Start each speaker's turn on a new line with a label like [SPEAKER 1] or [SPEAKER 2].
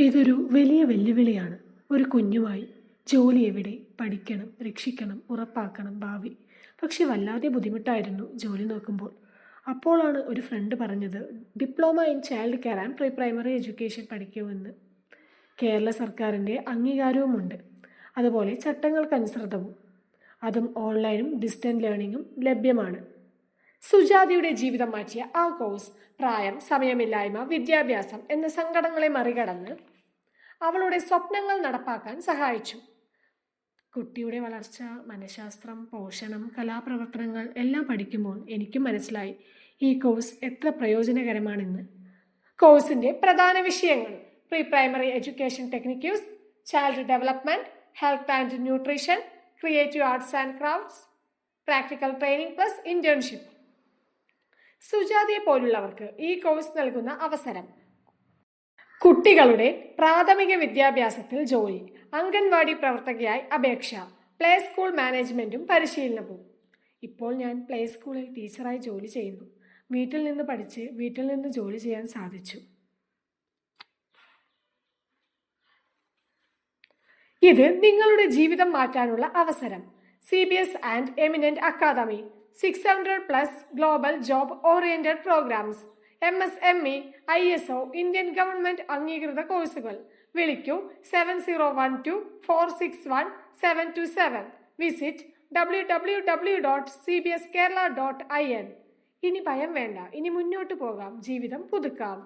[SPEAKER 1] ഇതൊരു വലിയ വെല്ലുവിളിയാണ്. ഒരു കുഞ്ഞുമായി ജോലി എവിടെ, പഠിക്കണം, രക്ഷിക്കണം, ഉറപ്പാക്കണം ഭാവി. പക്ഷെ വല്ലാതെ ബുദ്ധിമുട്ടായിരുന്നു ജോലി നോക്കുമ്പോൾ. അപ്പോഴാണ് ഒരു ഫ്രണ്ട് പറഞ്ഞത്, diploma in child care and pre primary education പഠിക്കുമെന്ന്. കേരള സർക്കാരിൻ്റെ അംഗീകാരവുമുണ്ട്, അതുപോലെ ചട്ടങ്ങൾക്കനുസൃതവും. അതും ഓൺലൈനും ഡിസ്റ്റൻറ്റ് ലേണിംഗും ലഭ്യമാണ്. സുജാതയുടെ ജീവിതം മാറ്റിയ ആ കോഴ്സ് പ്രായം, സമയമില്ലായ്മ, വിദ്യാഭ്യാസം എന്ന സങ്കടങ്ങളെ മറികടന്ന് അവളുടെ സ്വപ്നങ്ങൾ നടപ്പാക്കാൻ സഹായിച്ചു. കുട്ടിയുടെ വളർച്ച, മനഃശാസ്ത്രം, പോഷണം, കലാപ്രവർത്തനങ്ങൾ എല്ലാം പഠിക്കുമ്പോൾ എനിക്കും മനസ്സിലായി ഈ കോഴ്സ് എത്ര പ്രയോജനകരമാണെന്ന്. കോഴ്സിന്റെ പ്രധാന വിഷയങ്ങൾ: pre primary education techniques, child development, health and nutrition, creative arts and crafts, practical training plus internship. സുജാതയെ പോലുള്ളവർക്ക് ഈ കോഴ്സ് നൽകുന്ന അവസരം: കുട്ടികളുടെ പ്രാഥമിക വിദ്യാഭ്യാസത്തിൽ ജോലി, അംഗൻവാടി പ്രവർത്തകയായി അപേക്ഷ, പ്ലേ സ്കൂൾ മാനേജ്മെന്റും പരിശീലനവും. ഇപ്പോൾ ഞാൻ പ്ലേ സ്കൂളിൽ ടീച്ചറായി ജോലി ചെയ്യുന്നു. വീട്ടിൽ നിന്ന് പഠിച്ച് വീട്ടിൽ നിന്ന് ജോലി ചെയ്യാൻ സാധിച്ചു. ഇത് നിങ്ങളുടെ ജീവിതം മാറ്റാനുള്ള അവസരം. CBS and eminent academy, 600+ global job oriented programmes, MSME, ISO, Indian government അംഗീകൃത കോഴ്സുകൾ. വിളിക്കൂ 7012461727. Visit www.cbskerala.in. ഇനി ഭയം വേണ്ട, ഇനി മുന്നോട്ട് പോകാം, ജീവിതം പുതുക്കാം.